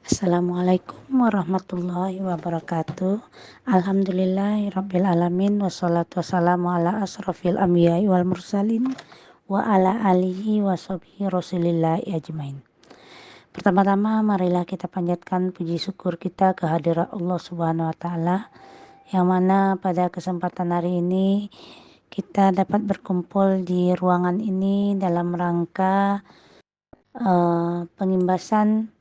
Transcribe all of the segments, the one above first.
Assalamualaikum warahmatullahi wabarakatuh. Alhamdulillahirabbil alamin wassalatu wassalamu ala asrofil anbiya'i wal mursalin wa ala alihi wa sahbihi rasulillahi ajmain. Pertama-tama marilah kita panjatkan puji syukur kita kehadirat Allah Subhanahu wa taala yang mana pada kesempatan hari ini kita dapat berkumpul di ruangan ini dalam rangka pengimbasan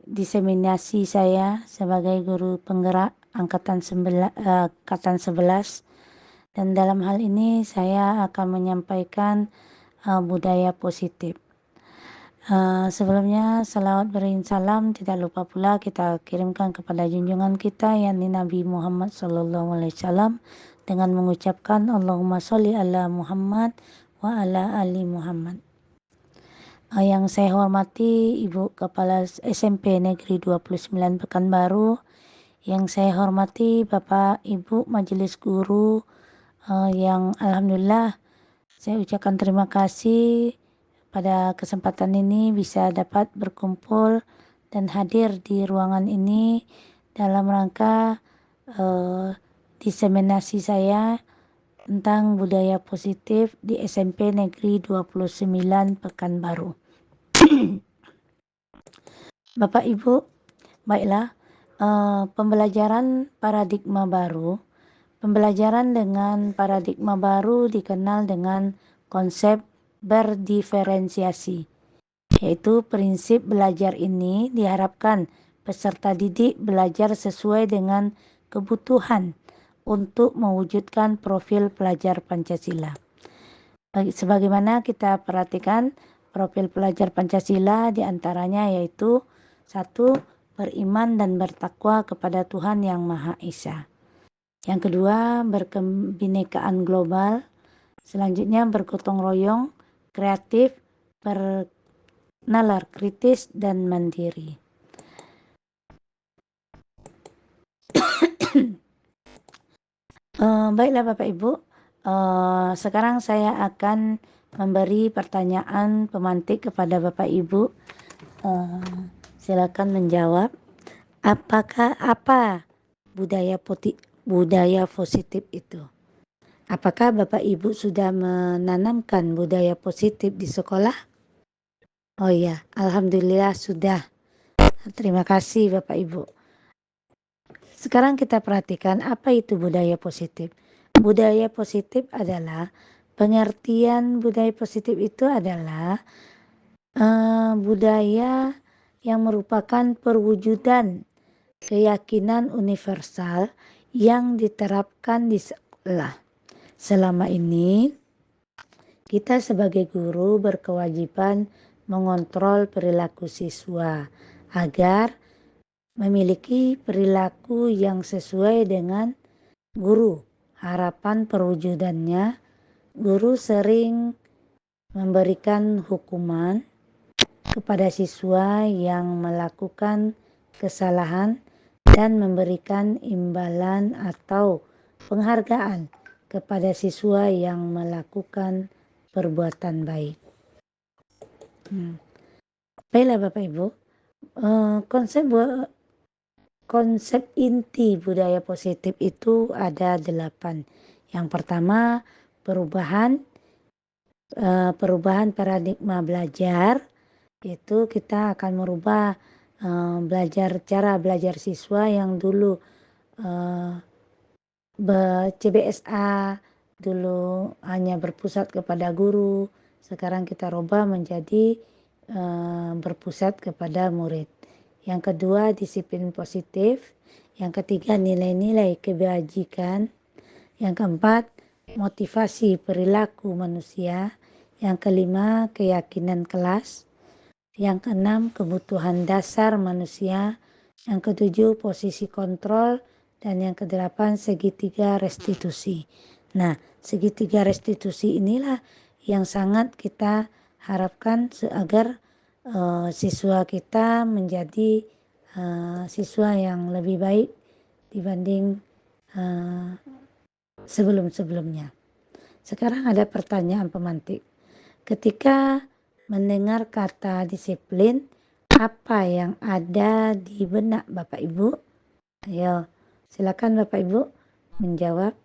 diseminasi saya sebagai guru penggerak angkatan 11, dan dalam hal ini saya akan menyampaikan budaya positif. Sebelumnya salawat beriring salam tidak lupa pula kita kirimkan kepada junjungan kita yakni Nabi Muhammad SAW dengan mengucapkan Allahumma sholli ala Muhammad wa ala ali Muhammad. Yang saya hormati Ibu Kepala SMP Negeri 29 Pekanbaru, yang saya hormati Bapak Ibu Majelis Guru, yang alhamdulillah saya ucapkan terima kasih pada kesempatan ini bisa dapat berkumpul dan hadir di ruangan ini dalam rangka diseminasi saya tentang budaya positif di SMP Negeri 29 Pekanbaru. Bapak Ibu, baiklah, pembelajaran paradigma baru. Pembelajaran dengan paradigma baru dikenal dengan konsep berdiferensiasi, yaitu prinsip belajar ini diharapkan peserta didik belajar sesuai dengan kebutuhan untuk mewujudkan profil pelajar Pancasila. Sebagaimana kita perhatikan profil pelajar Pancasila diantaranya yaitu 1. Beriman dan bertakwa kepada Tuhan Yang Maha Esa. Yang kedua, berkebinekaan global. Selanjutnya bergotong royong, kreatif, bernalar kritis dan mandiri. Baiklah Bapak Ibu, sekarang saya akan memberi pertanyaan pemantik kepada Bapak Ibu. Silakan menjawab. Apa budaya positif itu? Apakah Bapak Ibu sudah menanamkan budaya positif di sekolah? Oh iya, alhamdulillah sudah. Terima kasih Bapak Ibu. Sekarang kita perhatikan apa itu budaya positif. Budaya positif adalah pengertian budaya positif itu adalah budaya yang merupakan perwujudan keyakinan universal yang diterapkan di sekolah. Selama ini kita sebagai guru berkewajiban mengontrol perilaku siswa agar memiliki perilaku yang sesuai dengan guru. Harapan perwujudannya, guru sering memberikan hukuman kepada siswa yang melakukan kesalahan dan memberikan imbalan atau penghargaan kepada siswa yang melakukan perbuatan baik. Baiklah Bapak Ibu, konsep inti budaya positif itu ada 8. Yang pertama, perubahan paradigma belajar, yaitu kita akan merubah cara belajar siswa yang dulu CBSA, dulu hanya berpusat kepada guru, sekarang kita rubah menjadi berpusat kepada murid. Yang kedua, disiplin positif. Yang ketiga, nilai-nilai kebajikan. Yang keempat, motivasi perilaku manusia. Yang kelima, keyakinan kelas. Yang keenam, kebutuhan dasar manusia. Yang ketujuh, posisi kontrol. Dan yang kedelapan, segitiga restitusi. Nah, segitiga restitusi inilah yang sangat kita harapkan agar siswa kita menjadi siswa yang lebih baik dibanding sebelum-sebelumnya. Sekarang ada pertanyaan pemantik. Ketika Mendengar kata disiplin, apa yang ada di benak Bapak Ibu? Ayo, silakan Bapak Ibu menjawab.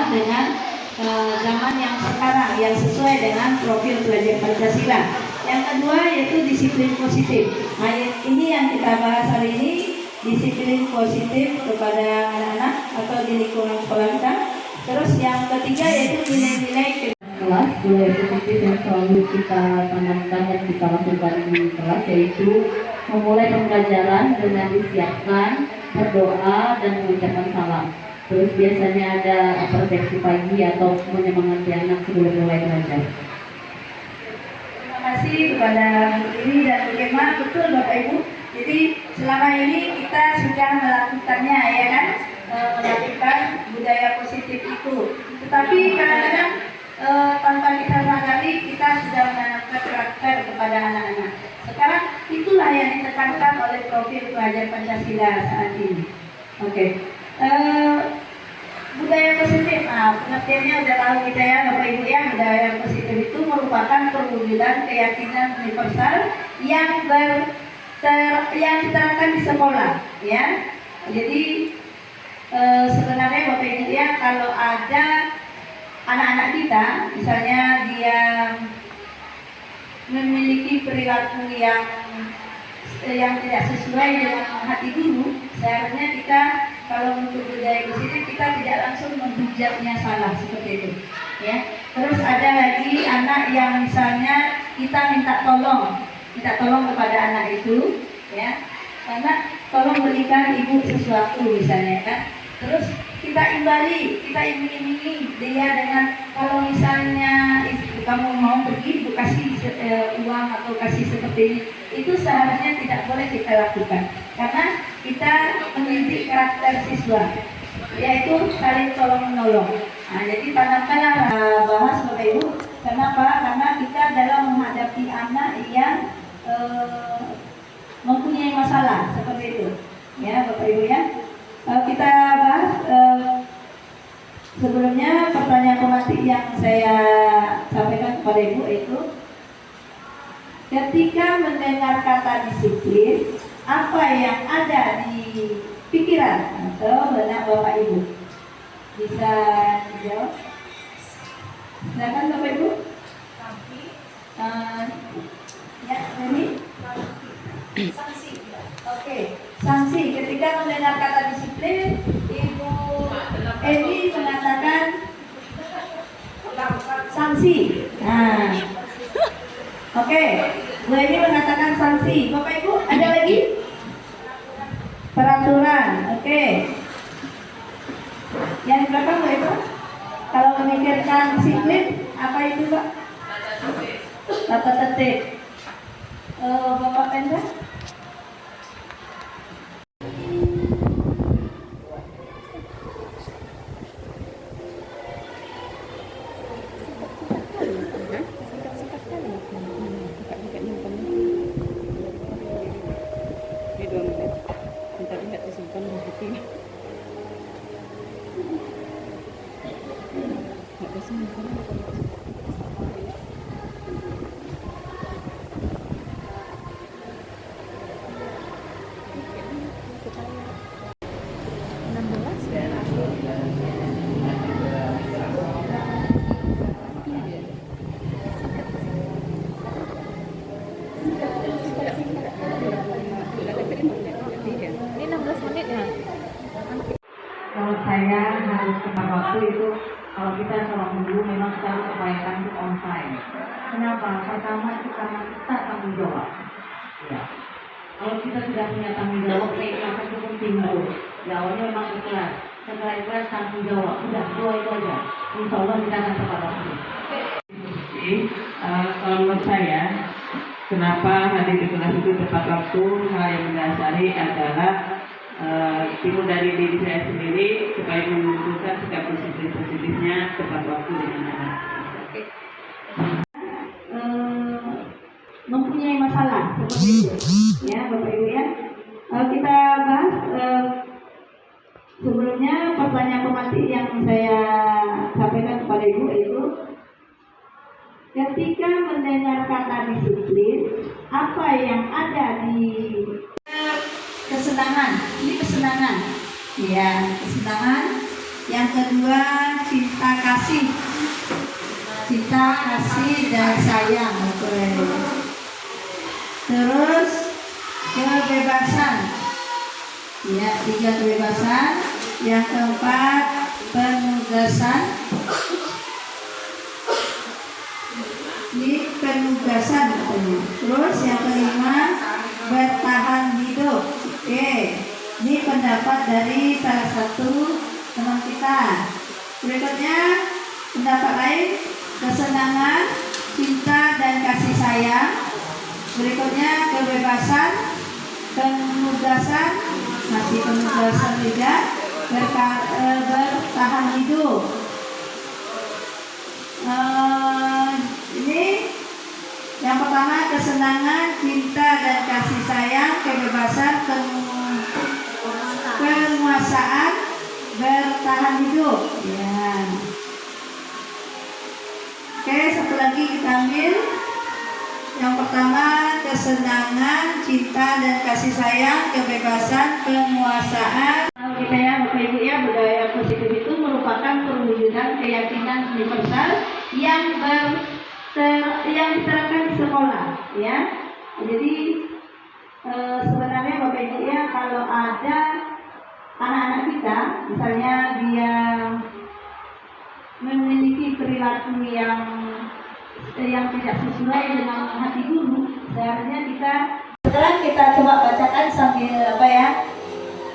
Dengan zaman yang sekarang yang sesuai dengan profil pelajar Pancasila. Yang kedua yaitu disiplin positif. Nah, ini yang kita bahas hari ini, disiplin positif kepada anak-anak atau di lingkungan sekolah kita. Terus yang ketiga yaitu nilai-nilai kelas, nilai positif yang selalu kita tanamkan dan kita lakukan di kelas, yaitu memulai pembelajaran dengan disiapkan, berdoa dan mengucapkan salam. Terus biasanya ada refleksi pagi atau menyemangati anak sebelum mulai belajar. Terima kasih kepada Bu Diri dan Bu Kema. Betul Bapak Ibu. Jadi selama ini kita sudah melakukannya, ya kan, melakukan budaya positif itu. Tetapi kadang-kadang tanpa kita sadari kita sudah menanamkan karakter kepada anak-anak. Sekarang itulah yang ditekankan oleh profil pelajar Pancasila saat ini. Oke. Budaya positif, pengertiannya udah tahu kita ya Bapak Ibu ya. Budaya positif itu merupakan perwujudan keyakinan universal yang yang diterapkan di sekolah, ya. Jadi sebenarnya Bapak Ibu ya, kalau ada anak-anak kita misalnya dia memiliki perilaku yang tidak sesuai dengan hati guru, seharusnya kita kalau untuk budaya positif kita tidak langsung menghujatnya salah seperti itu, ya. Terus ada lagi anak yang misalnya kita minta tolong kepada anak itu, ya. karena tolong berikan ibu sesuatu misalnya kan, terus kita iming-imingi dia dengan kalau misalnya kamu mau pergi ibu kasih uang atau kasih seperti ini, itu seharusnya tidak boleh kita lakukan karena kita mendidik karakter siswa, yaitu saling tolong menolong. Nah, jadi tanamkanlah bahas Bapak Ibu. Kenapa? Karena kita dalam menghadapi anak yang mempunyai masalah seperti itu, ya Bapak Ibu ya. Kita bahas sebelumnya pertanyaan pematik yang saya sampaikan kepada Ibu itu, ketika mendengar kata disiplin, apa yang ada di pikiran atau benak Bapak Ibu? Bisa dijawab? Silakan Bapak Ibu. Ya, ini sanksi. Oke, sanksi. Ketika mendengar kata disiplin, Ibu Edi mengatakan sanksi. Nah, oke, Bu Edi mengatakan sanksi. Bapak Ibu, ada lagi? Peraturan. Oke. Yang di belakang Bapak Ibu, kalau memikirkan disiplin, apa itu Pak? Tata tertib. Bapak Pendra? Ini 16 menit ya? Kalau saya harus tepat waktu itu, kalau kita sholat dulu memang kita harus upayakan untuk on time. Kenapa? Pertama itu karena kita tanggung jawab. Ya. Kalau kita sudah punya tanggung jawab, keikhlasan itu penting dulu. Ya, awalnya memang ikhlas. Setelah ikhlas tanggung jawab, udah dua itu aja. Insya Allah kita akan tepat waktu. Jadi, kalau menurut saya, kenapa hadir di kelas itu tepat waktu, hal yang mendasari adalah timbul dari diri saya sendiri supaya menunjukkan sikap positifnya tepat waktu dengan anak. Mempunyai masalah seperti itu, ya Bapak Ibu ya. Kita bahas sebelumnya pertanyaan pematik yang saya sampaikan kepada Ibu itu, ketika mendengar kata disiplin, apa yang ada di kesenangan? Ini kesenangan, ya kesenangan. Yang kedua cinta kasih dan sayang. Terus kebebasan, ya 3 kebebasan. Yang keempat penugasan. Ini penugasan katanya. Terus yang kelima bertahan hidup. Oke, ini pendapat dari salah satu teman kita. Berikutnya pendapat lain, kesenangan, cinta dan kasih sayang. Berikutnya kebebasan, penugasan, masih penugasan juga, bertahan hidup. Ini yang pertama kesenangan, cinta dan kasih sayang, kebebasan, penguasaan, bertahan hidup. Ya. Oke, satu lagi kita ambil. Yang pertama kesenangan, cinta dan kasih sayang, kebebasan, penguasaan. Kita ya Bapak Ibu ya, budaya positif itu merupakan perwujudan keyakinan universal yang diterapkan di sekolah ya. Jadi sebenarnya Bapak Ibu ya, kalau ada anak-anak kita misalnya dia memiliki perilaku yang tidak sesuai dengan hati guru, seharusnya kita sekarang kita coba bacakan sambil apa ya?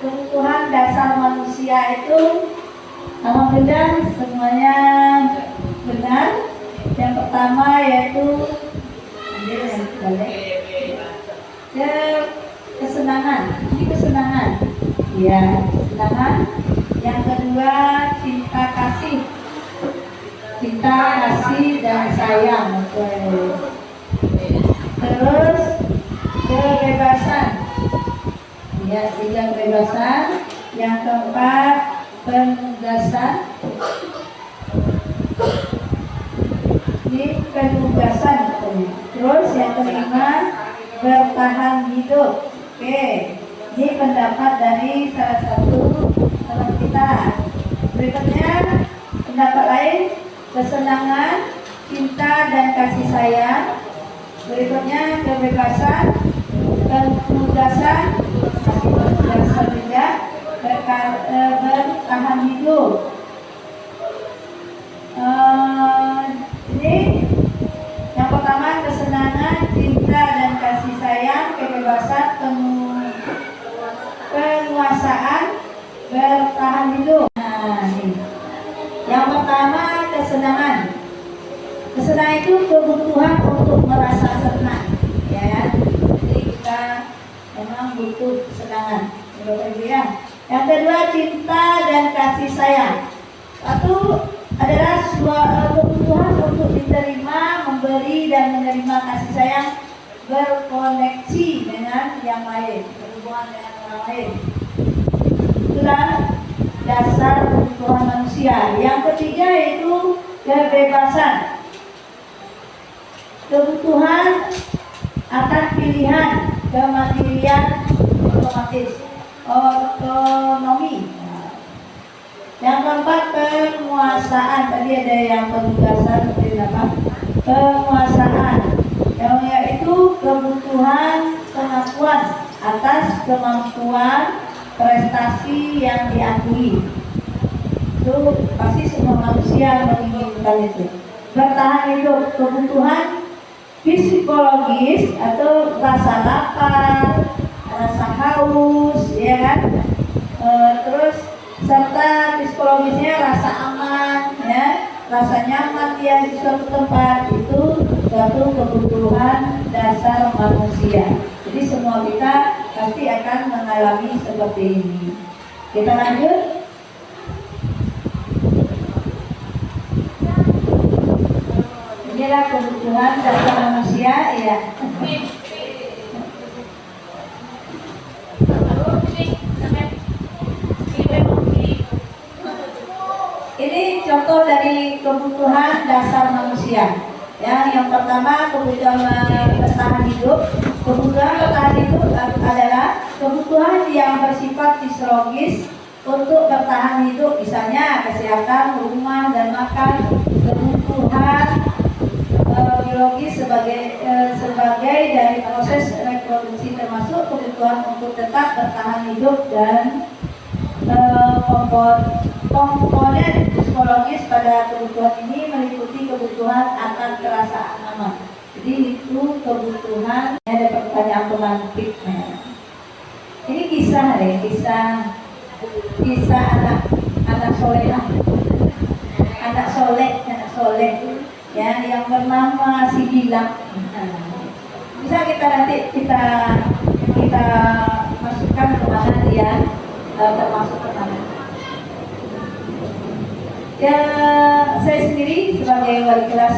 Kebutuhan dasar manusia itu alhamdulillah semuanya benar. Yang pertama yaitu kesenangan. Ini kesenangan. Ya, kesenangan. Yang kedua cinta kasih. Cinta kasih dan sayang. Terus kebebasan. Ya, tiga kebebasan. Yang keempat penugasan. Ini penugasan. Terus yang kelima bertahan hidup. Oke, ini pendapat dari salah satu teman kita. Berikutnya pendapat lain, kesenangan, cinta dan kasih sayang. Berikutnya kebebasan, penugasan, juga bertahan hidup. Ini yang pertama kesenangan, cinta dan kasih sayang, kebebasan, penguasaan, bertahan hidup. Nah, ini. Yang pertama kesenangan. Kesenangan itu kebutuhan untuk merasa senang, ya. Jadi kita memang butuh kesenangan. Ya. Yang kedua cinta dan kasih sayang. Satu adalah kebutuhan untuk diterima, memberi dan menerima kasih sayang, berkoneksi dengan yang lain, berhubungan dengan orang lain. Itulah dasar kebutuhan manusia. Yang ketiga yaitu kebebasan. Kebutuhan akan pilihan, kemandirian, otonomi. Yang keempat penguasaan. Tadi ada yang penugasan, penguasaan. Yang yaitu kebutuhan pengakuan atas kemampuan prestasi yang diakui. Itu pasti semua manusia menginginkan itu. Bertahan hidup, kebutuhan psikologis atau rasa lapar, rasa haus, ya kan? Terus serta psikologisnya rasa aman, ya, rasa nyaman dia di suatu tempat, itu suatu kebutuhan dasar manusia. Jadi semua kita pasti akan mengalami seperti ini. Kita lanjut. Inilah kebutuhan dasar manusia, ya. Ini contoh dari kebutuhan dasar manusia. Ya, yang pertama kebutuhan bertahan hidup. Kebutuhan bertahan hidup adalah kebutuhan yang bersifat fisiologis untuk bertahan hidup, misalnya kesehatan, rumah dan makan. Kebutuhan biologis sebagai dari proses reproduksi, termasuk kebutuhan untuk tetap bertahan hidup, dan komponen psikologis pada kebutuhan ini meliputi kebutuhan akan perasaan aman. Jadi itu kebutuhan. Ada pertanyaan pemantik. Ini kisah anak soleh ya, yang bernama si Gilang. Bisa kita nanti kita masukkan ke mana dia termasuk ke mana. Ya, saya sendiri sebagai wali kelas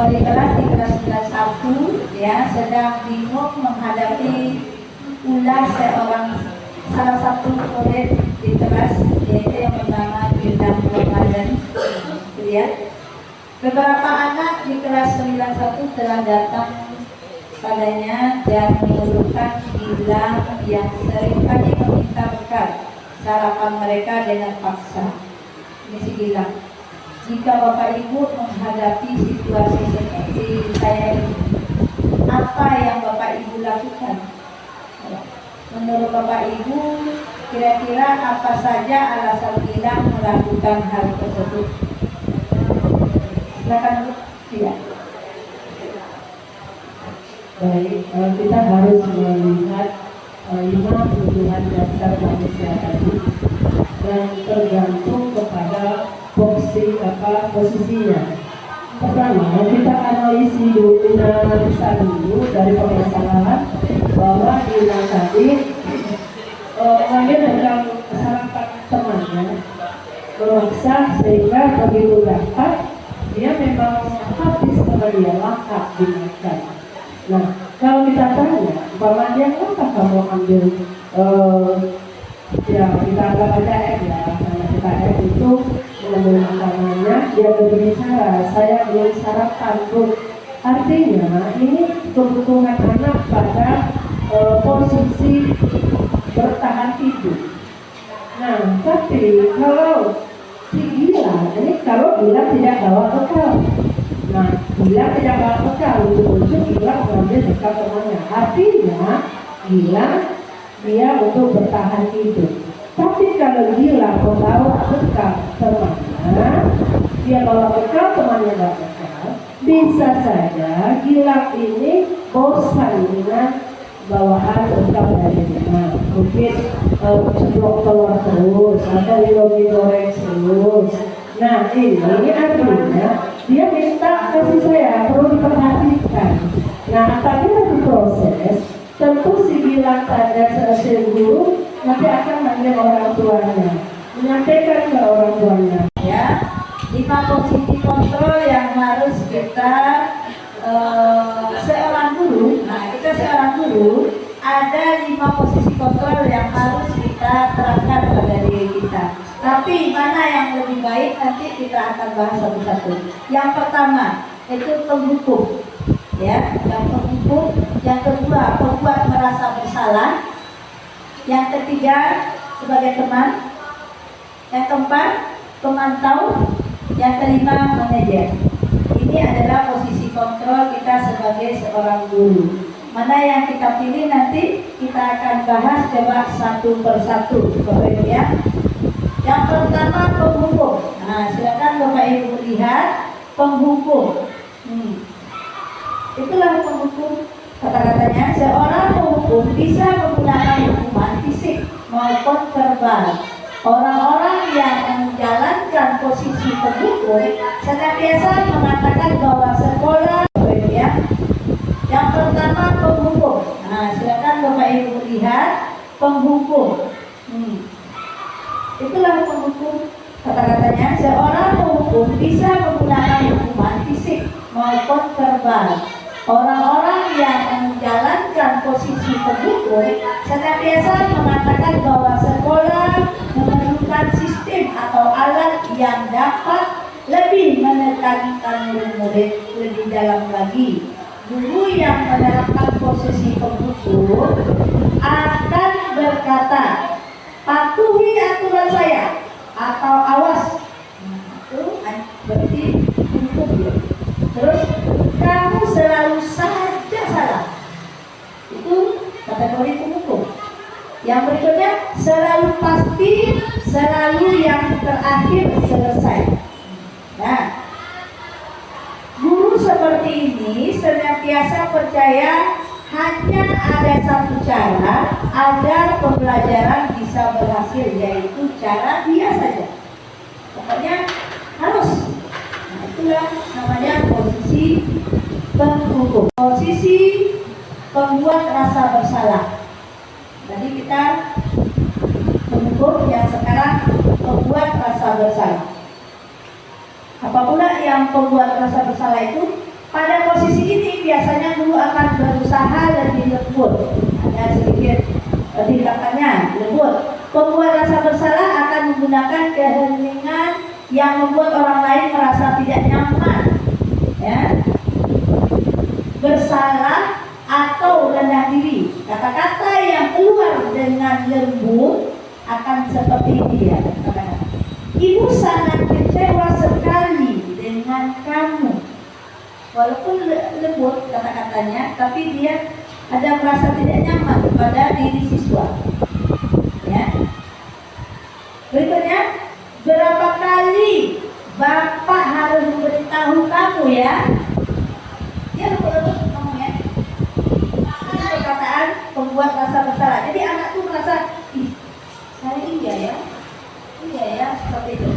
di kelas 91 ya, sedang bingung menghadapi ulah salah satu murid di kelas, yaitu yang bernama Gilang Ramadan. Ya. Beberapa anak di kelas 91 telah datang padanya dan mengeluhkan Gilang yang seringkali meminta bekal sarapan mereka dengan paksa. Ini si Gilang. Jika Bapak Ibu menghadapi situasi seperti saya ini, apa yang Bapak Ibu lakukan? Menurut Bapak Ibu, kira-kira apa saja alasan Gilang melakukan hal tersebut? Silakan Bu. Iya. Baik, kita harus melihat 5 kebutuhan dasar manusia tadi yang tergantung kepada posisinya. Pertama, kita analisis dulu dari permasalahan bahwa Ina tadi lahir dengan sarapan temannya memaksa sehingga begitu dapat dia memang habis sama dia lengkap dimakan. Nah, kalau kita tanya, umpamanya apa kamu ambil ya kita anggap aja F ya, karena kita F itu mengambil makanannya, dia berbicara, saya belum sarapan Bu. Artinya ini kebutuhan anak pada posisi bertahan hidup. Nah, tapi kalau si Gila, ini kalau Gila tidak bawa bekal. Nah, Gila tidak bawa bekal, untuk Gila mengambil bekal temannya. Artinya, Gila dia untuk bertahan hidup. Tapi kalau Gila membawa bekal temannya, dia bawa bekal temannya bawa bekal, bisa saja Gila ini bosan dengan bawaan bekal dari rumah. Mungkin ceplok telur terus atau indomie goreng terus. Nah, ini artinya dia minta kasih saya perlu diperhatikan. Nah, apabila diproses, tentu si Gila tanda selesai guru nanti akan manggil orang tuanya, menyampaikan ke orang tuanya. Ya, 5 posisi kontrol yang harus kita seorang guru. Nah, kita seorang guru ada 5 posisi kontrol yang harus kita terapkan pada diri kita. Tapi mana yang lebih baik nanti kita akan bahas satu-satu. Yang pertama itu penghukum, ya, yang penghukum. Yang kedua pembuat merasa bersalah. Yang ketiga sebagai teman. Yang keempat pemantau. Yang kelima manajer. Ini adalah posisi kontrol kita sebagai seorang guru. Mana yang kita pilih nanti kita akan bahas coba satu persatu, Bapak Ibu ya. Yang pertama penghukum. Nah, silakan Bapak Ibu lihat penghukum. Itulah penghukum. Kata-katanya seorang penghukum bisa menggunakan hukuman fisik maupun verbal. Orang-orang yang menjalankan posisi penghukum senantiasa mengatakan bahwa sekolah, ya. Yang pertama penghukum. Nah, silakan Bapak Ibu lihat penghukum. Itulah penghukum. Kata-katanya seorang penghukum bisa menggunakan hukuman fisik maupun verbal. Orang-orang yang menjalankan posisi penghukum senantiasa mengatakan bahwa sekolah memerlukan sistem atau alat yang dapat lebih menekankan murid-murid lebih dalam lagi. Guru yang menerapkan posisi penghukum akan berkata, patuhi aturan saya atau awas. Itu berarti hukum ya. Terus kamu selalu saja salah. Itu kategori penghukum. Yang berikutnya selalu pasti, selalu yang terakhir selesai. Nah, guru seperti ini senantiasa percaya hanya ada satu cara agar pembelajaran bisa berhasil, yaitu cara dia saja. Pokoknya harus. Nah, itulah namanya posisi penghukum. Posisi pembuat rasa bersalah. Tadi kita penghukum, yang sekarang pembuat rasa bersalah. Apa pula yang pembuat rasa bersalah itu? Pada posisi ini biasanya guru akan berusaha lebih lembut. Ada sedikit tindakannya lembut. Pembuat rasa bersalah akan menggunakan keheningan yang membuat orang lain merasa tidak nyaman, ya. Bersalah atau rendah diri. Kata-kata yang keluar dengan lembut akan seperti ini ya. Ibu sangat kecewa sekali dengan kamu. Walaupun lembut kata-katanya, tapi dia ada merasa tidak nyaman pada diri siswa. Ya. Berikutnya, berapa kali Bapak harus memberitahu kamu ya? Dia lembut ngomong ya. Iya ya, iya ya, seperti itu.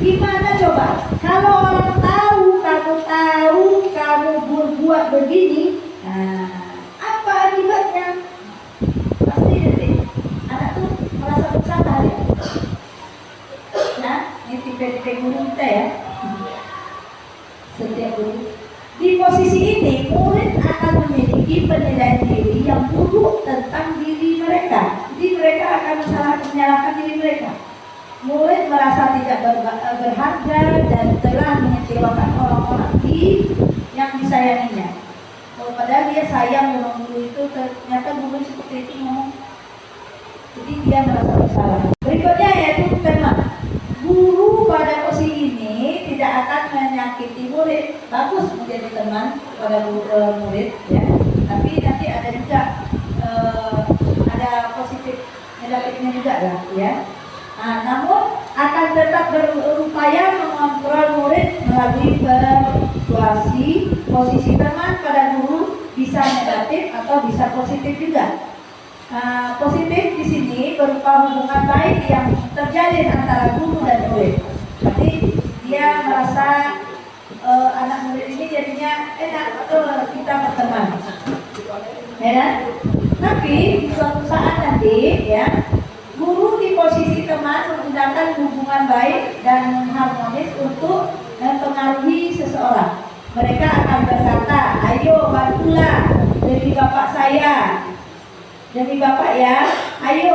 Gimana coba? Kalau orang kamu berbuat begini, nah, apa akibatnya? Pasti nanti anak tuh merasa bersalah ya. Nah, ini tipe-tipe guru kita ya. Setiap guru. Di posisi ini, murid akan memiliki penilaian diri yang buruk tentang diri mereka. Jadi mereka akan menyalahkan diri mereka. Murid merasa tidak berharga dan telah mengecewakan orang-orang yang disayanginya. Padahal dia sayang dengan guru itu, ternyata guru seperti itu ngomong. Jadi dia merasa bersalah. Berikutnya yaitu tema. Guru pada posisi ini tidak akan menyakiti murid. Bagus menjadi teman kepada murid, ya. Tapi nanti ada juga ada positif negatifnya juga lah, ya. Nah, namun akan tetap berupaya mengontrol murid melalui persuasi. Posisi teman pada guru bisa negatif atau bisa positif juga. Positif di sini berupa hubungan baik yang terjalin antara guru dan murid. Jadi dia merasa anak murid ini jadinya enak kita berteman, ya kan? Tapi di suatu saat nanti, ya, guru di posisi teman menggunakan hubungan baik dan harmonis untuk mempengaruhi seseorang. Mereka akan berkata, ayo bantulah demi bapak saya, demi bapak ya, ayo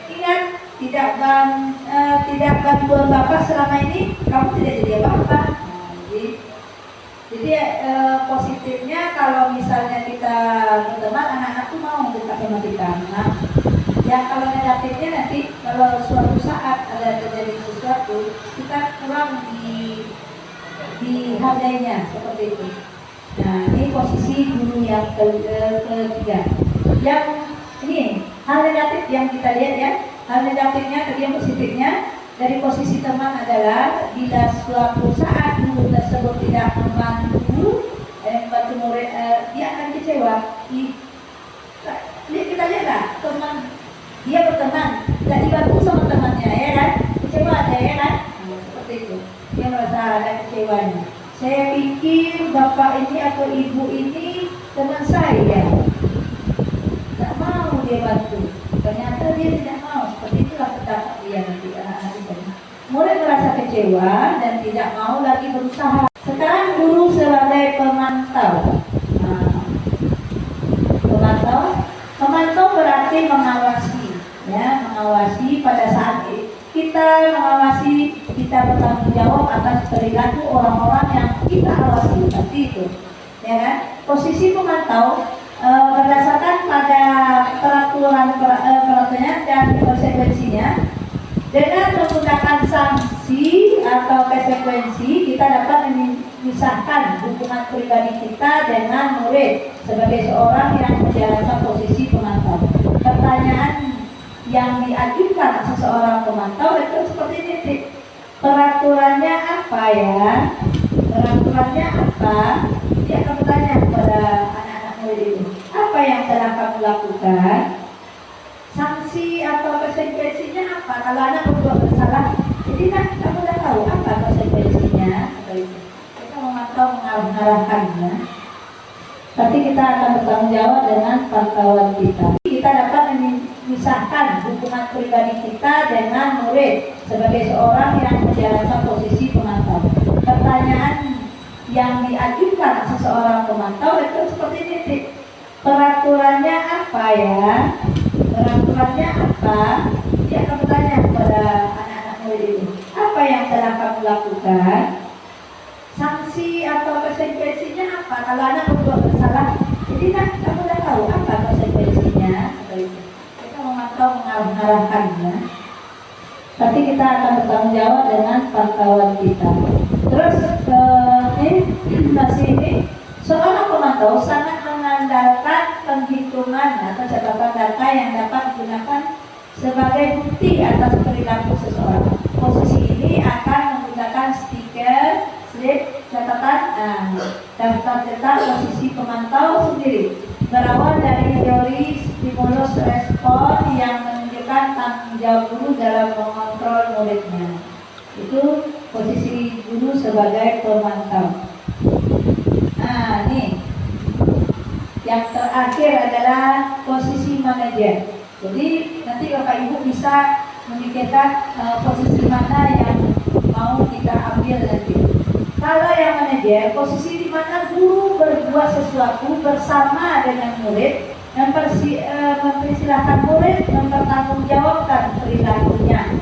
ingat tidak bantuan bapak selama ini kamu tidak jadi apa-apa. Jadi positifnya kalau misalnya kita berteman, anak-anak tuh mau dekat sama kita. Nah, ya kalau negatifnya nanti kalau suatu saat ada terjadi sesuatu, kita kurang dihargainya seperti itu. Nah, ini posisi guru yang ketiga. Yang ini hal negatif yang kita lihat ya, hal negatifnya tadi, yang positifnya dari posisi teman adalah bila suatu saat guru tersebut tidak membantu murid, dia akan kecewa. Kita lihatlah teman dia berteman, tidak dibantu sama temannya, ya kan? Kecewa ada, ya kan? Seperti itu. Dia merasa ada kecewanya. Saya pikir bapak ini atau ibu ini teman saya, tidak mau dia bantu. Ternyata dia tidak mau. Seperti itulah pendapat dia nanti anak-anak itu. Mulai merasa kecewa dan tidak mau lagi berusaha. Sekarang guru sebagai pemantau. Pemantau berarti mengawasi, ya, mengawasi pada saat kita mengawasi, kita bertanggung jawab atas perilaku orang-orang yang kita awasi, seperti itu, ya kan? Posisi pemantau berdasarkan pada peraturannya dan konsekuensinya. Dengan menggunakan sanksi atau konsekuensi, kita dapat memisahkan hubungan pribadi kita dengan murid sebagai seorang yang menjalankan posisi pemantau. Pertanyaan yang diajukan seseorang pemantau itu seperti ini, peraturannya apa ya? Peraturannya apa? Dia akan bertanya kepada anak-anak murid itu, apa yang telah kamu lakukan? Sanksi atau konsekuensinya apa? Kalau anak berbuat bersalah, jadi kan kamu sudah tahu apa konsekuensinya. Kita memantau, mengarahkannya. Tapi kita akan bertanggung jawab dengan pantauan kita. Kita dapat memisahkan hubungan pribadi kita dengan murid sebagai seorang yang menjalankan posisi pemantau. Pertanyaan yang diajukan seseorang pemantau itu seperti ini, peraturannya apa ya? Peraturannya apa? Dia akan bertanya kepada anak-anak murid itu, apa yang telah kamu lakukan? Sanksi atau konsekuensinya apa? Kalau anak berbuat bersalah, jadi kan kamu sudah tahu apa konsekuensinya. Kita memantau, mengarahkannya. Tapi kita akan bertanggung jawab dengan pantauan kita. Terus ini seorang pemantau sangat mengandalkan penghitungan atau catatan data yang dapat digunakan sebagai bukti atas perilaku seseorang. Posisi ini akan menggunakan stiker, slip, catatan, daftar tentang posisi pemantau sendiri. Berawal dari teori stimulus respon yang menunjukkan menunjukkan tanggung jawab guru dalam mengontrol muridnya. Itu posisi guru sebagai pemantau. Nah, nih yang terakhir adalah posisi manajer. Jadi nanti Bapak Ibu bisa memikirkan posisi mana yang mau kita ambil nanti. Kalau yang manajer, posisi di mana guru berbuat sesuatu bersama dengan murid, mempersilahkan murid mempertanggungjawabkan perilakunya,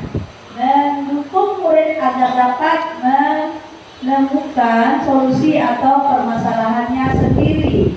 mendukung murid agar dapat menemukan solusi atau permasalahannya sendiri.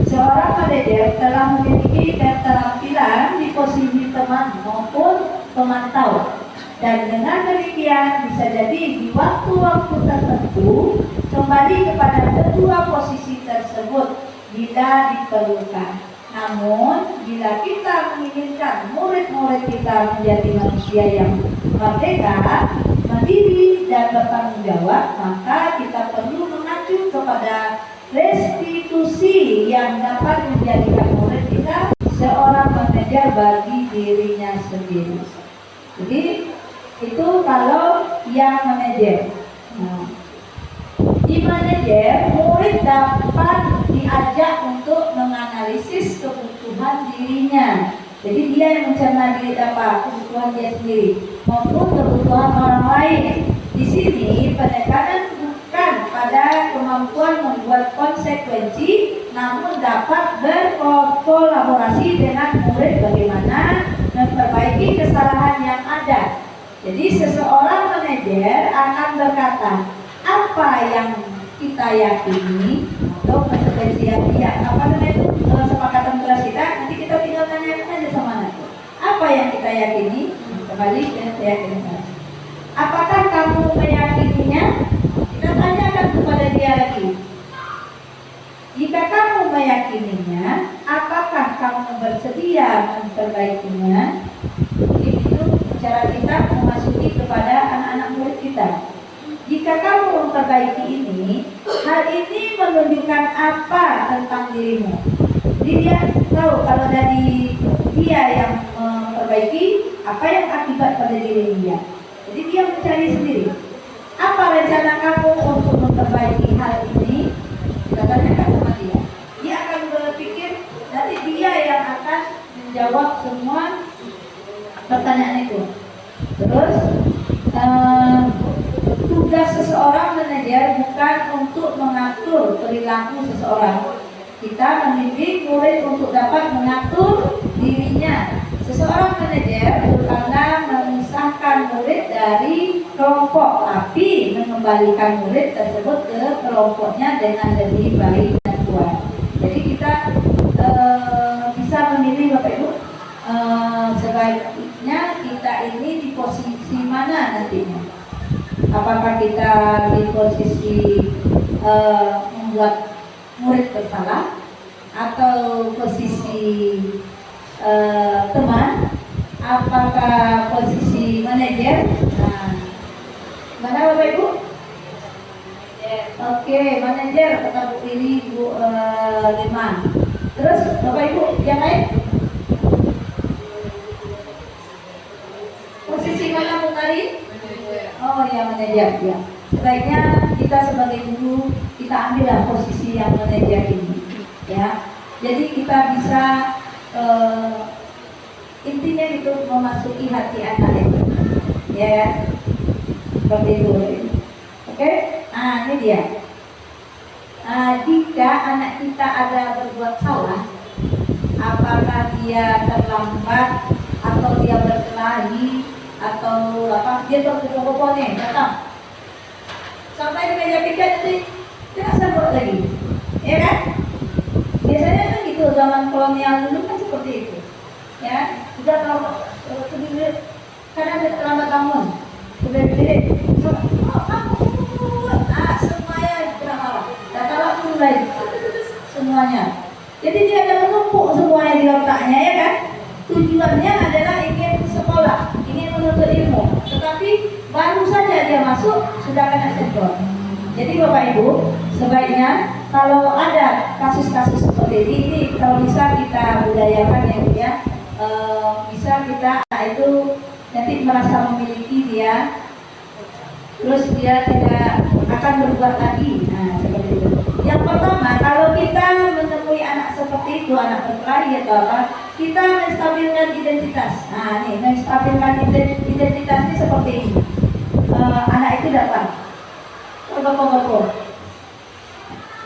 Seorang manajer telah memiliki keterampilan di posisi teman maupun pemantau, dan dengan demikian bisa jadi di waktu-waktu tertentu kembali kepada kedua posisi tersebut bila diperlukan. Namun bila kita menginginkan murid-murid kita menjadi manusia yang merdeka, mandiri dan bertanggung jawab, maka kita perlu mengacu kepada restitusi yang dapat menjadikan murid kita seorang manajer bagi dirinya sendiri. Jadi itu kalau yang manajer. Nah, di manajer, murid dapat diajak untuk menganalisis kebutuhan dirinya. Jadi dia yang mencerna diri kebutuhan dia sendiri maupun kebutuhan orang lain. Di sini penekanan bukan pada kemampuan membuat konsekuensi, namun dapat berkolaborasi dengan murid bagaimana memperbaiki kesalahan yang ada. Jadi seseorang manajer akan berkata, apa yang kita yakini atau konsekuensi yang sepakatan kelas kita, nanti kita tinggal tanya aja sama anak. Apa yang kita yakini? Kembali ke keyakinan. Apakah kamu meyakininya? Kita tanyakan kepada dia lagi. Jika kamu meyakininya, apakah kamu bersedia memperbaikinya? Itu cara kita memasuki kepada anak-anak murid kita. Jika kamu memperbaiki ini, hal ini menunjukkan apa tentang dirimu? Jadi dia tahu kalau dari dia yang memperbaiki, apa yang akibat pada diri dia. Jadi dia mencari sendiri. Apa rencana kamu untuk memperbaiki hal ini? Kita tanyakan sama dia. Dia akan berpikir, nanti dia yang akan menjawab semua pertanyaan itu. Terus tugas seseorang manajer bukan untuk mengatur perilaku seseorang. Kita membimbing murid untuk dapat mengatur dirinya. Seseorang manajer bukanlah memisahkan murid dari kelompok, tapi mengembalikan murid tersebut ke kelompoknya dengan lebih baik dan kuat. Jadi kita bisa memilih Bapak Ibu, sebaiknya kita ini di posisi mana nantinya. Apakah kita di posisi membuat murid bersalah, atau posisi teman, apakah posisi manajer? Nah, mana Bapak Ibu? Oke, manajer kata Bu ini Bu Leman. Terus Bapak Ibu yang lain? Posisi mana Bu tadi? Oh ya, manajer ya. Sebaiknya kita sebagai guru kita ambillah posisi yang manajer ini, ya. Jadi kita bisa intinya itu memasuki hati anak itu, ya. Seperti itu. Oke? Nah, ini dia. Jika anak kita ada berbuat salah, apakah dia terlambat atau dia berkelahi atau apa, dia terpukul nih datang sampai di meja pikir, nanti kita sambut lagi, ya kan? Biasanya kan gitu, zaman kolonial dulu kan seperti itu, ya. Sudah tahu kadang dia terlambat bangun, sudah berdiri, semuanya beramalah, dan kalau mulai semuanya, jadi dia ada menumpuk semuanya di otaknya, ya kan? Tujuannya adalah ingin sekolah, ingin menuntut ilmu, tetapi baru saja dia masuk sudah kena semprot. Jadi Bapak Ibu, sebaiknya kalau ada kasus-kasus seperti ini kalau bisa kita budayakan, ya, bisa kita anak itu nanti merasa memiliki dia, terus dia tidak akan berbuat lagi. Nah, seperti itu. Yang pertama, kalau kita menemui anak seperti itu, anak berkelahi atau apa, kita menstabilkan identitas. Nah, nih, menstabilkan identitas ini seperti ini. Anak itu datang, bergopor-gopor.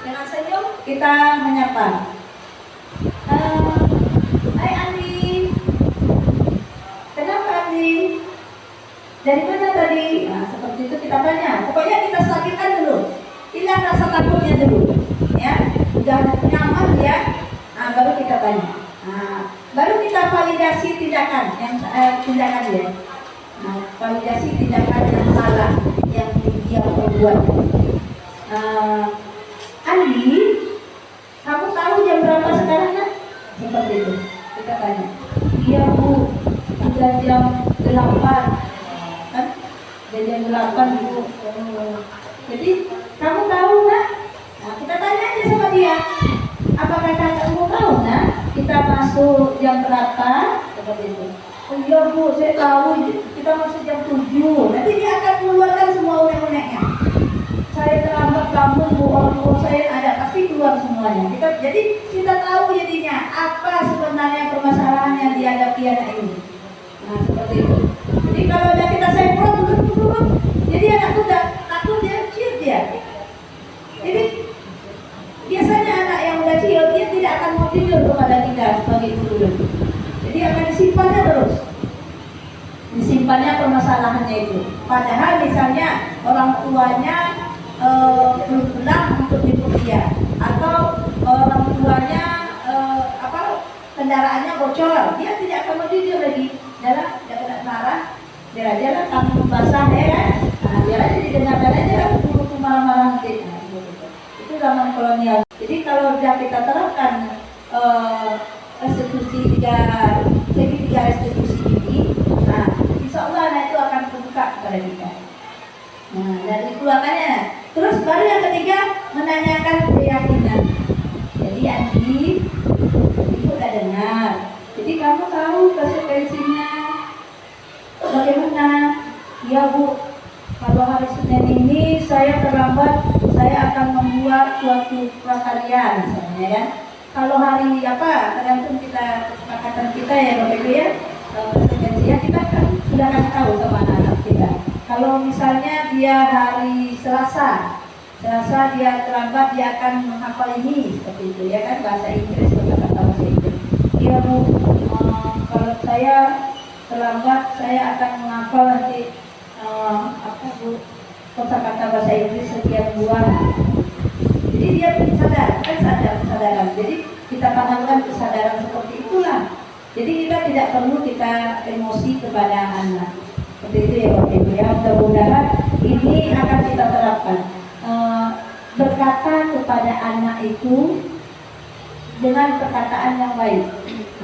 Dengan senyum kita menyapa. Hai Andi, kenapa Andi? Dari mana tadi? Nah, seperti itu kita tanya. Pokoknya kita sakitkan dulu, hilang rasa takutnya dulu, ya. Udah nyaman ya, nah, baru kita tanya. Nah, baru kita validasi tindakan yang tindakan dia. Nah, validasi tindakan yang salah yang dia perbuat. Andi, kamu tahu jam berapa sekarang kan? Seperti itu. Kita tanya. Iya Bu, sudah jam 8. Kan? Sudah jam 8 Bu. Jadi kamu tahu nggak? Nah, kita tanya aja sama dia. Apakah kamu tahu nak? Kita masuk jam berapa? Seperti itu. Oh iya Bu, saya tahu. Kita masuk jam 7. Nanti dia akan mengeluarkan semua unek-uneknya. Saya terlambat bangun Bu, orang tua saya ada, pasti keluar semuanya. Jadi kita tahu jadinya apa sebenarnya permasalahan yang dihadapi anak ini. Nah, seperti itu. Jadi kalau udah kita semprot, jadi anak itu udah takut, dia ciut dia. Jadi biasanya anak yang udah ciut, dia tidak akan mau tidur kepada kita sebagai guru. Jadi akan disimpannya terus. Disimpannya permasalahannya itu. Padahal misalnya orang tuanya belum pulang untuk jemput dia, atau orang tuanya kendaraannya bocor, dia tidak akan mau jujur lagi. Dalam tidak marah, biar aja lah kamu basah ya kan. Nah, biar aja didengarkan aja lah guru marah-marah nanti. Nah, itu zaman kolonial. Jadi kalau sudah kita terapkan restitusi tiga restitusi ini, nah insya Allah anak itu akan terbuka kepada kita. Nah, dari itu makanya. Terus baru yang ketiga, menanyakan keyakinan. Jadi Andi, ibu udah dengar. Jadi kamu tahu konsekuensinya bagaimana? Ya Bu, kalau hari Senin ini saya terlambat, saya akan membuat suatu prakarya misalnya ya. Kalau hari apa, tergantung kita kesepakatan kita ya Bapak Ibu ya. Konsekuensinya kita kan sudah kasih tahu sama anak-anak kita. Kalau misalnya dia hari Selasa dia terlambat, dia akan menghafal ini seperti itu ya kan, bahasa Inggris, kata-kata bahasa Inggris. Dia Bu, kalau saya terlambat, saya akan menghafal nanti apa Bu, kata-kata bahasa Inggris sekian buah. Jadi dia sadar, kan kesadaran. Jadi kita tanamkan kesadaran seperti itulah. Jadi kita tidak perlu kita emosi kepada anak. Seperti itu ya Bapak Ibu ya. Mudah-mudahan ini akan kita terapkan. Berkata kepada anak itu dengan perkataan yang baik.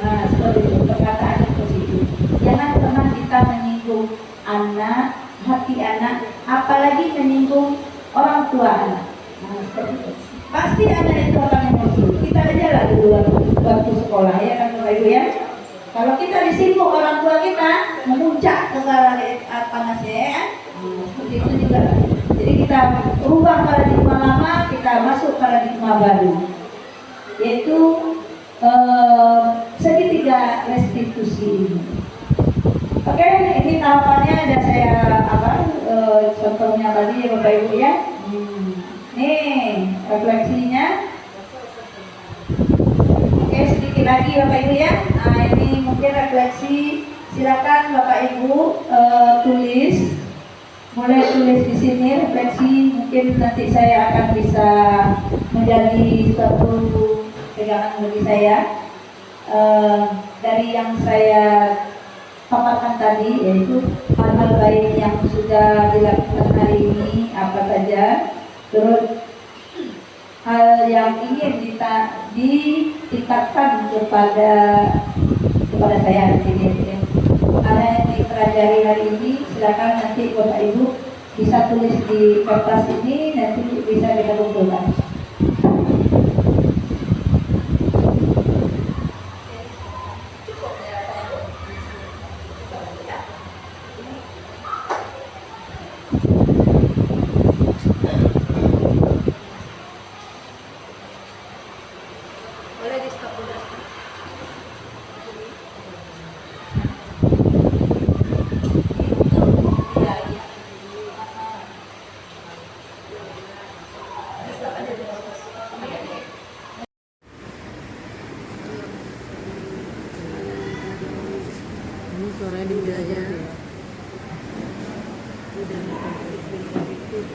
Nah, seperti itu, perkataan yang positif. Jangan pernah kita menyinggung anak, hati anak, apalagi menyinggung orang tua anak. Nah, seperti itu. Pasti anak itu akan emosi. Kita aja lah dulu waktu sekolah ya kan Bapak Ibu ya. Kalau kita disinggung orang tua kita, memuncak segala panasnya ya. Seperti itu juga. Jadi kita rubah paradigma lama, kita masuk paradigma baru, yaitu segitiga restitusi ini. Oke, ini tahapannya ada saya contohnya tadi ya Bapak Ibu ya. Nih refleksinya. Oke, sedikit lagi Bapak Ibu ya. Nah, ini mungkin refleksi. Silakan Bapak Ibu tulis. Mulai tulis di sini refleksi. Mungkin nanti saya akan bisa menjadi suatu pegangan bagi saya. Dari yang saya paparkan tadi, yaitu hal-hal baik yang sudah dilakukan hari ini apa saja. Terus hal yang ingin ditingkatkan kepada saya di sini. Ada yang dipelajari hari ini, silakan nanti Bapak Ibu bisa tulis di kertas ini, nanti bisa kita kumpulkan. Oke,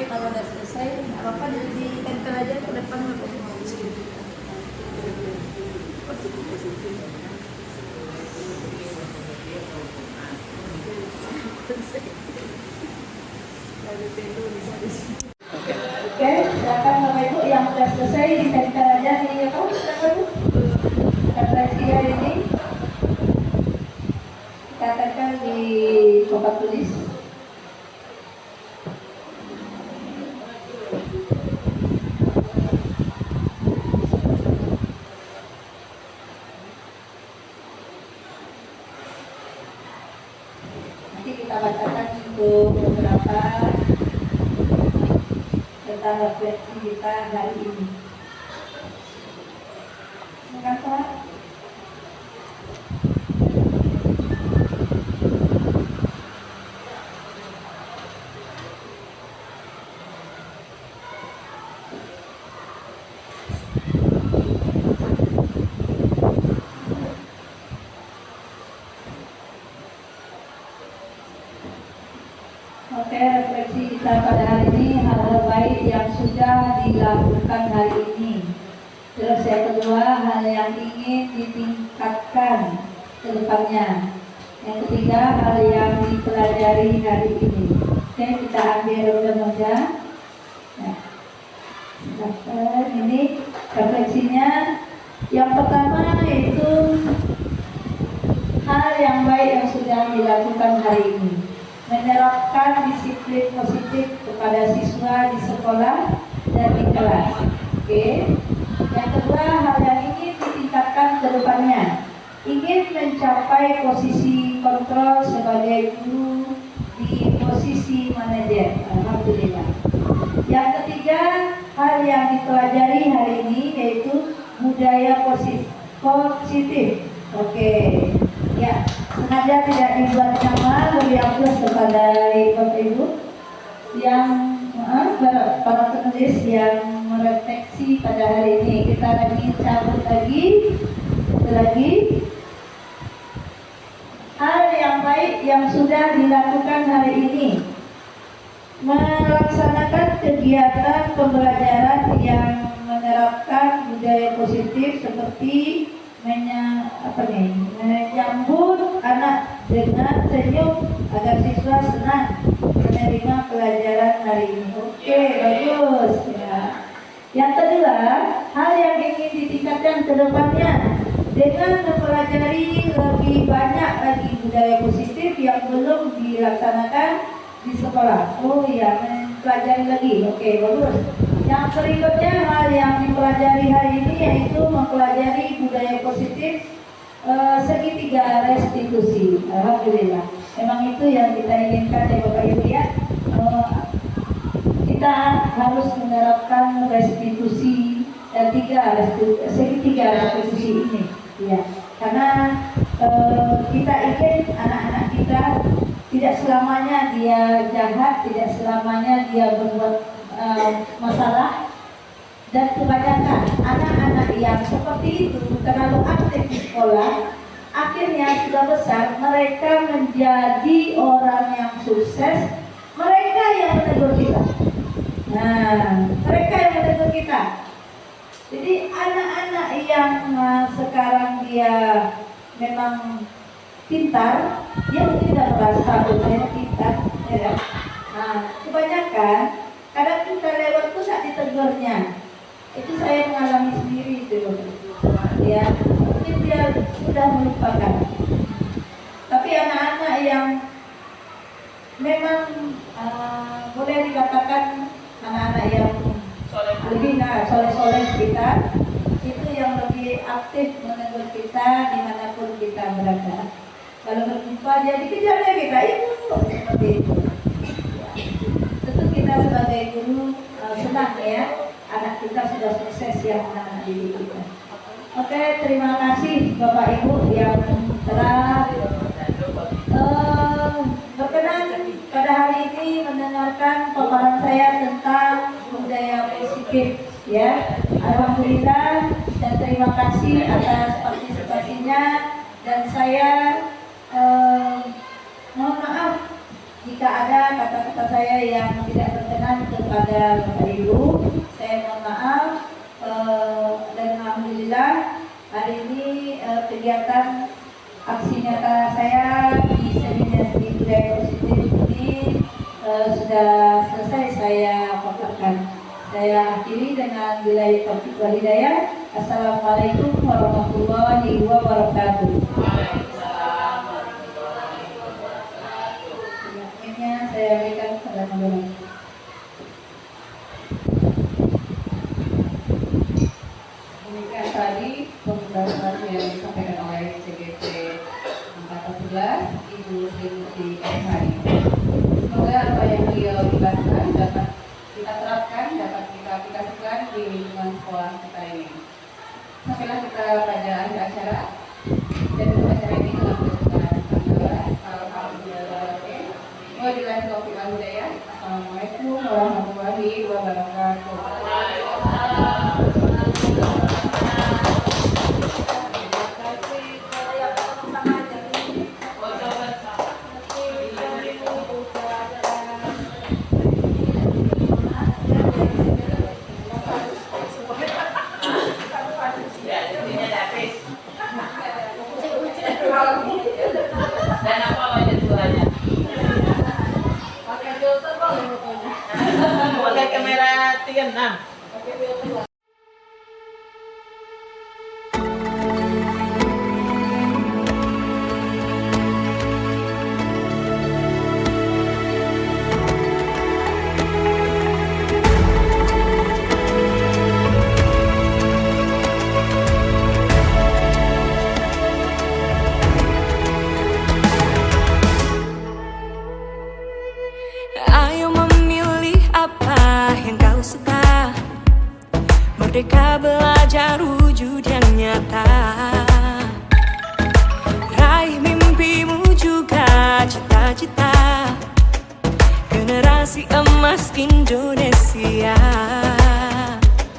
kalau udah selesai, nggak apa-apa ditempel aja ke depan nggak apa-apa. Oke, silakan Bapak Ibu yang sudah selesai ditempel aja di apa? Bapak Ibu? Refleksi hari ini kita tempel di papan tulis. Nanti kita bacakan untuk beberapa tentang refleksi kita hari ini. Silakan Pak. Oke, refleksi kita pada hari ini hal baik yang sudah dilakukan hari ini. Terus yang kedua, hal yang ingin ditingkatkan ke depannya. Yang ketiga, hal yang dipelajari hari ini. Oke, kita ambil remaja. Ya. Ini refleksinya. Yang pertama yaitu hal yang baik yang sudah dilakukan hari ini. Menerapkan disiplin positif kepada siswa di sekolah dan di kelas. Oke. Yang kedua, hal yang ingin ditingkatkan ke depannya. Ingin mencapai posisi kontrol sebagai guru di posisi manajer. Alhamdulillah. Yang ketiga, hal yang dipelajari hari ini yaitu budaya positif. Oke. Ya, sengaja tidak dibuat nama lebih bagus kepada Bapak Ibu yang para penulis yang merefleksi pada hari ini. Kita lagi cabut lagi hal yang baik yang sudah dilakukan hari ini. Melaksanakan kegiatan pembelajaran yang menerapkan budaya positif seperti menyambut anak dengan senyum agar siswa senang menerima pelajaran hari ini. Oke, bagus ya. Yang kedua, hal yang ingin ditingkatkan ke depannya dengan mempelajari lebih banyak lagi budaya positif yang belum dilaksanakan di sekolah. Oh iya, mempelajari lagi. Oke, bagus. Yang berikutnya, hal yang dipelajari hari ini yaitu mempelajari budaya positif segitiga restitusi. Alhamdulillah. Memang itu yang kita inginkan ya Bapak Ibu ya. Kita harus menerapkan restitusi segitiga restitusi ini. Ya, karena kita ingin anak-anak kita tidak selamanya dia jahat, tidak selamanya dia berbuat masalah, dan kebanyakan anak-anak yang seperti itu terlalu aktif di sekolah, akhirnya sudah besar mereka menjadi orang yang sukses, mereka yang menegur kita. Nah, mereka yang menegur kita. Jadi anak-anak yang sekarang dia memang pintar, dia mungkin tidak merasa saya pintar, ya. Nah, kebanyakan kadang kita lewat tuh tak ditegurnya. Itu saya mengalami sendiri itu, ya. Mungkin dia sudah melupakan. Tapi anak-anak yang memang boleh dikatakan anak-anak yang lebih soleh-soleh kita, itu yang lebih aktif menegur kita dimanapun kita berada. Kalau berjumpa dia dikejarnya kita, itu seperti itu. Tentu kita sebagai guru senang ya, anak kita sudah sukses yang anak-anak didik kita. Oke, terima kasih Bapak Ibu yang telah berkenan pada hari ini mendengarkan paparan saya tentang budaya positif, ya. Alhamdulillah dan terima kasih atas partisipasinya, dan saya mohon maaf jika ada kata-kata saya yang tidak berkenan kepada Bapak Ibu. Saya mohon maaf. Dan alhamdulillah hari ini kegiatan aksi nyata saya di seminar di budaya positif ini sudah selesai saya paparkan. Saya akhiri dengan billahi taufiq wal hidayah. Assalamualaikum warahmatullahi wabarakatuh. Selanjutnya saya berikan kepada moderator. Demikian tadi pembahasan yang disampaikan oleh CGT Angkatan 11 Ibu Sri Muti SHI. Semoga apa yang beliau jelaskan dapat kita terapkan, dapat kita aplikasikan di lingkungan sekolah kita ini. Sampailah kita pada akhir acara, dan untuk acara ini telah berakhir. Wabillahi taufiq wal hidayah. Assalamualaikum warahmatullahi wabarakatuh. Dan apa wajah suaranya? Pakai kamera 36. Ayo memilih apa yang kau suka. Merdeka belajar wujud yang nyata. Raih mimpimu juga cita-cita. Generasi emas Indonesia.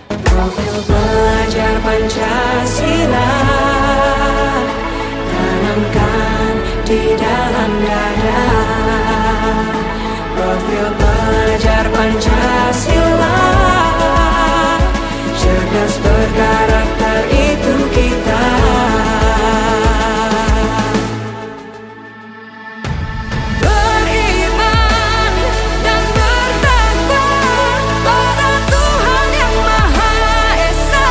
Profil pelajar Pancasila tanamkan di dalam dada. Profil pelajar Pancasila, cerdas berkarakter itu kita. Beriman dan bertakwa pada Tuhan Yang Maha Esa.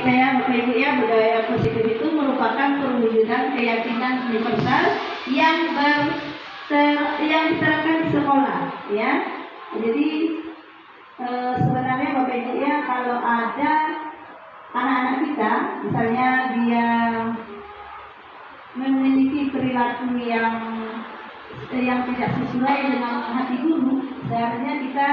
kita ya Bapak Ibu ya, budaya positif itu merupakan perwujudan keyakinan universal yang yang diterapkan di sekolah ya. Jadi sebenarnya Bapak Ibu ya, kalau ada anak-anak kita misalnya dia memiliki perilaku yang tidak sesuai dengan hati guru, seharusnya kita